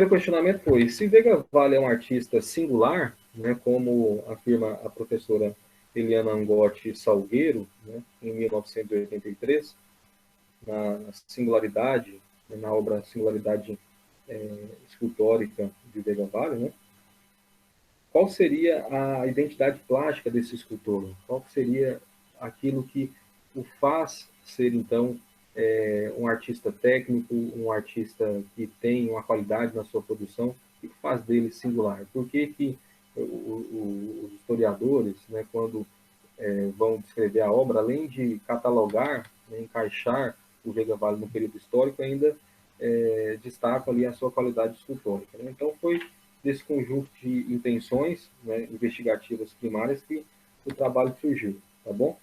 O questionamento foi, se Vega Vale é um artista singular, né, como afirma a professora Eliana Angotti Salgueiro, né, em 1983, na singularidade, na obra Singularidade Escultórica de Vega Vale, né, qual seria a identidade plástica desse escultor? Qual seria aquilo que o faz ser, então, um artista técnico, um artista que tem uma qualidade na sua produção, o que faz dele singular? Por que, que os historiadores, né, quando vão descrever a obra, além de catalogar, né, encaixar o Vega Vale no período histórico, ainda destacam ali a sua qualidade escultórica, né? Então, foi desse conjunto de intenções, né, investigativas primárias que o trabalho surgiu, tá bom?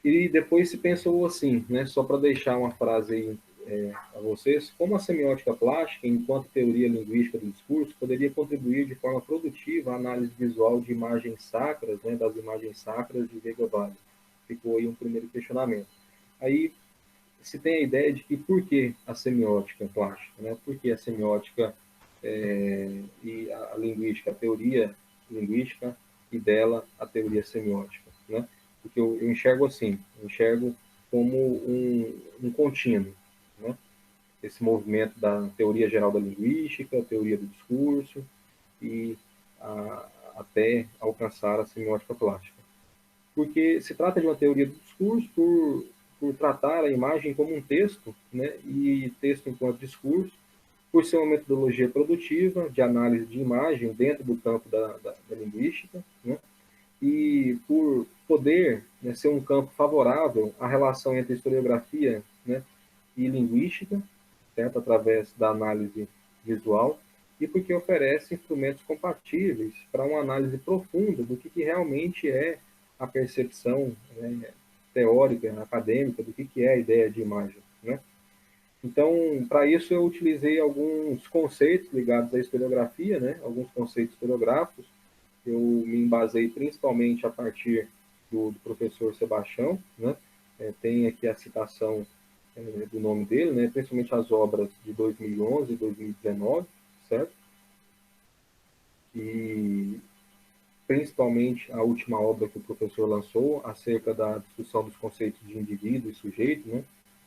E depois se pensou assim, né, só para deixar uma frase aí a vocês, como a semiótica plástica, enquanto teoria linguística do discurso, poderia contribuir de forma produtiva à análise visual de imagens sacras, né, das imagens sacras de Vega Vale. Ficou aí um primeiro questionamento. Aí se tem a ideia de que por que a semiótica plástica, né? Por que a semiótica e a linguística, a teoria linguística e dela a teoria semiótica, né? Porque eu enxergo assim, eu enxergo como um contínuo, né? Esse movimento da teoria geral da linguística, a teoria do discurso e até alcançar a semiótica plástica. Porque se trata de uma teoria do discurso por tratar a imagem como um texto, né? E texto enquanto discurso, por ser uma metodologia produtiva de análise de imagem dentro do campo da linguística, né? E por poder, né, ser um campo favorável à relação entre historiografia, né, e linguística, certo? Através da análise visual, e porque oferece instrumentos compatíveis para uma análise profunda do que realmente é a percepção, né, teórica, acadêmica, do que é a ideia de imagem, né? Então, para isso, eu utilizei alguns conceitos ligados à historiografia, né? Alguns conceitos historiográficos. Eu me embasei principalmente a partir do professor Sebastião, né? Tem aqui a citação do nome dele, né? Principalmente as obras de 2011 e 2019, certo? E principalmente a última obra que o professor lançou acerca da discussão dos conceitos de indivíduo e sujeito, né?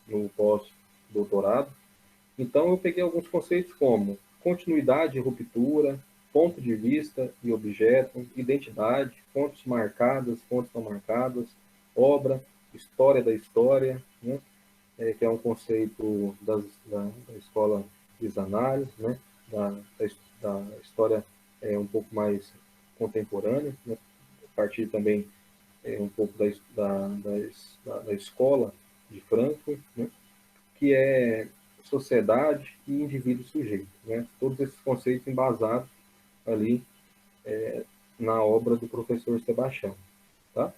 No pós-doutorado. Então, eu peguei alguns conceitos como continuidade e ruptura, ponto de vista e objeto, identidade, fontes marcadas, fontes não marcadas, obra, história da história, né? Que é um conceito da escola de Zanares, né? Da história um pouco mais contemporânea, né? A partir também um pouco da escola de Frankfurt, né? Que é sociedade e indivíduo sujeito, né? Todos esses conceitos embasados ali na obra do professor Sebastião, tá?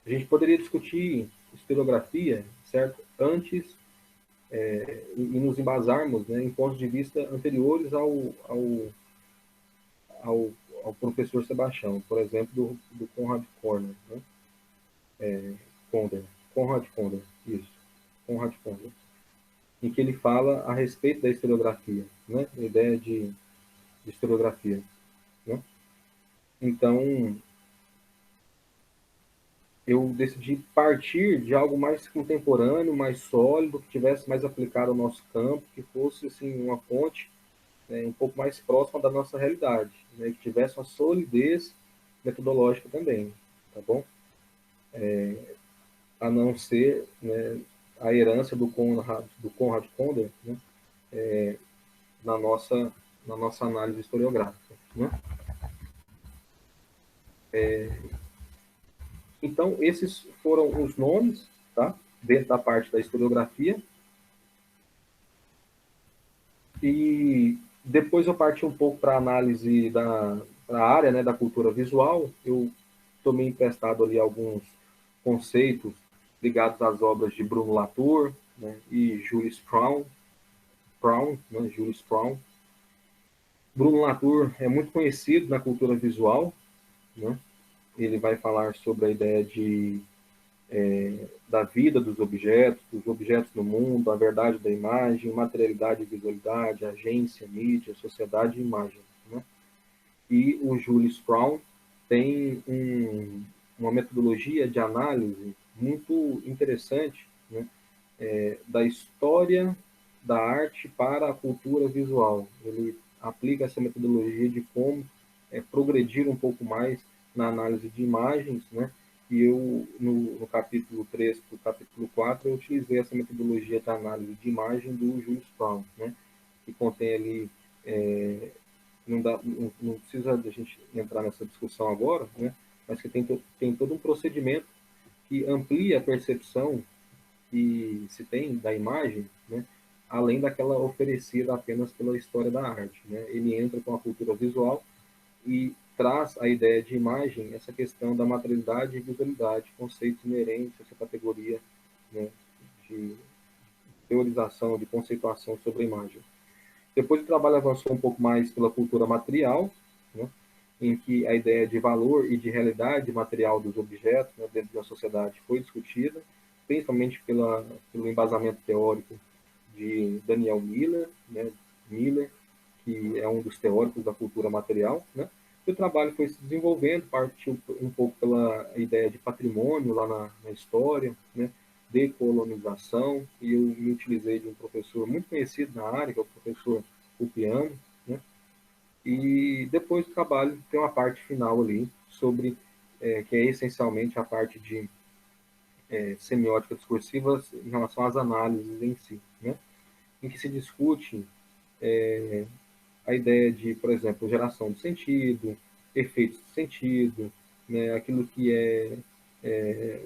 A gente poderia discutir historiografia, certo? Antes e nos embasarmos, né, em pontos de vista anteriores ao, ao professor Sebastião, por exemplo, do Conrad Corner, né? Conrad Konder, isso, Conrad Konder, em que ele fala a respeito da historiografia, né? A ideia de historiografia, né? Então, eu decidi partir de algo mais contemporâneo, mais sólido, que tivesse mais aplicado ao nosso campo, que fosse assim uma fonte um pouco mais próxima da nossa realidade, né? Que tivesse uma solidez metodológica também, tá bom? A não ser, né, a herança do Conrad Konder, né? na nossa na nossa análise historiográfica, né? Então, esses foram os nomes, tá? Dentro da parte da historiografia. E depois eu parti um pouco para a análise da área, né, da cultura visual. Eu tomei emprestado ali alguns conceitos ligados às obras de Bruno Latour, né, e Julius Braun, né, Julius Braun. Bruno Latour é muito conhecido na cultura visual, né? Ele vai falar sobre a ideia de da vida dos objetos no mundo, a verdade da imagem, materialidade e visualidade, agência, mídia, sociedade e imagem, né? E o Julius Braun tem uma metodologia de análise muito interessante, né? Da história da arte para a cultura visual. Ele aplica essa metodologia de como progredir um pouco mais na análise de imagens, né? E eu, no capítulo 3 para o capítulo 4, eu utilizei essa metodologia de análise de imagem do Julius Braun, né? Que contém ali, não precisa a gente entrar nessa discussão agora, né? Mas que tem todo um procedimento que amplia a percepção que se tem da imagem, né, além daquela oferecida apenas pela história da arte, né? Ele entra com a cultura visual e traz a ideia de imagem, essa questão da materialidade e visualidade, conceitos inerentes a essa categoria, né, de teorização, de conceituação sobre a imagem. Depois o trabalho avançou um pouco mais pela cultura material, né, em que a ideia de valor e de realidade material dos objetos, né, dentro da sociedade foi discutida, principalmente pelo embasamento teórico de Daniel Miller, né, que é um dos teóricos da cultura material, né? E o trabalho foi se desenvolvendo, partiu um pouco pela ideia de patrimônio lá na história, né? Decolonização, e eu me utilizei de um professor muito conhecido na área, que é o professor Upiano, né? E depois do trabalho tem uma parte final ali sobre que é essencialmente a parte de semiótica discursiva em relação às análises em si, né? Em que se discute a ideia de, por exemplo, geração de sentido, efeitos de sentido, né? Aquilo que é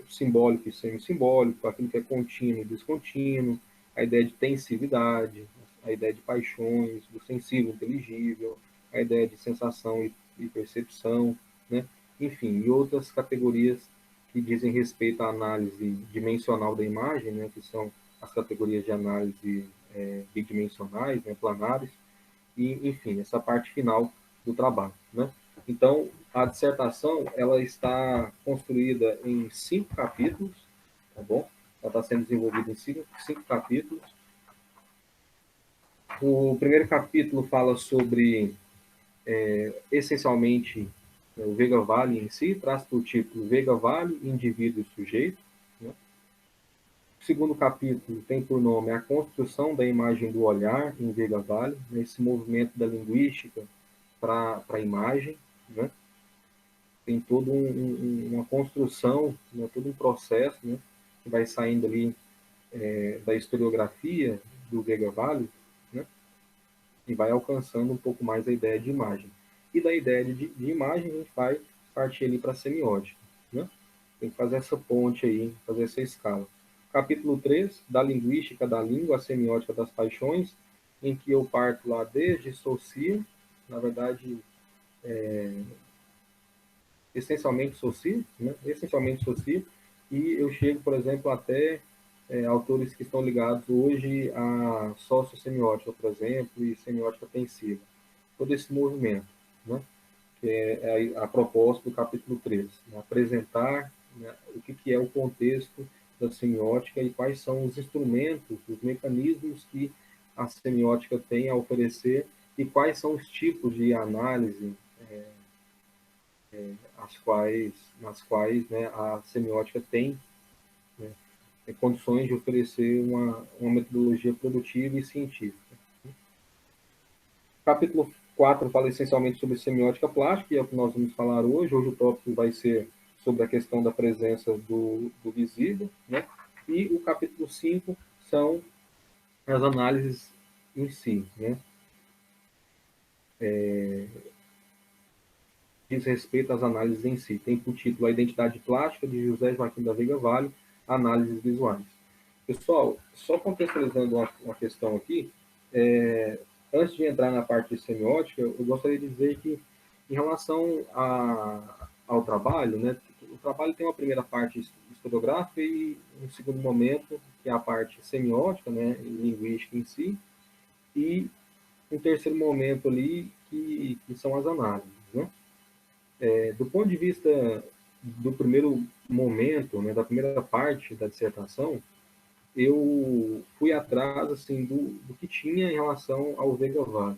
simbólico e semi-simbólico, aquilo que é contínuo e descontínuo, a ideia de tensividade, a ideia de paixões, do sensível inteligível, a ideia de sensação e percepção, né? Enfim, e outras categorias que dizem respeito à análise dimensional da imagem, né? Que são as categorias de análise bidimensionais, né? Planares, e, enfim, essa parte final do trabalho, né? Então, a dissertação, ela está construída em 5 capítulos, tá bom? Ela está sendo desenvolvida em cinco capítulos. O primeiro capítulo fala sobre, essencialmente, o Vega Valley em si, traz por título Vega Valley, Indivíduo e Sujeito, né? O segundo capítulo tem por nome A Construção da Imagem do Olhar em Vega Valley, nesse movimento da linguística para a imagem, né? Tem toda uma construção, né? Todo um processo, né? Que vai saindo ali da historiografia do Vega Valley, né? E vai alcançando um pouco mais a ideia de imagem. E da ideia de imagem a gente vai partir ali para a semiótica, né? Tem que fazer essa ponte aí, fazer essa escala. Capítulo 3, da linguística da língua, a semiótica das paixões, em que eu parto lá desde Saussure, na verdade, essencialmente Saussure, né? Essencialmente Saussure, e eu chego, por exemplo, até autores que estão ligados hoje à sociossemiótica, por exemplo, e semiótica tensiva. Todo esse movimento, né? Que é a proposta do capítulo 3, né? Apresentar, né, o que é o contexto da semiótica e quais são os instrumentos, os mecanismos que a semiótica tem a oferecer e quais são os tipos de análise nas quais, né, a semiótica tem, né, condições de oferecer uma metodologia produtiva e científica. O capítulo 4 fala essencialmente sobre semiótica plástica, que é o que nós vamos falar hoje. Hoje o tópico vai ser sobre a questão da presença do visível, né? E o capítulo 5 são as análises em si, né? Diz respeito às análises em si. Tem por título A Identidade Plástica, de José Joaquim da Veiga Vale, Análises Visuais. Pessoal, só contextualizando uma questão aqui, antes de entrar na parte semiótica, eu gostaria de dizer que, em relação ao trabalho, né, o trabalho tem uma primeira parte historiográfica e um segundo momento, que é a parte semiótica, né, linguística em si, e um terceiro momento ali, que são as análises, né? Do ponto de vista do primeiro momento, né, da primeira parte da dissertação, eu fui atrás assim do que tinha em relação ao Vega Vale.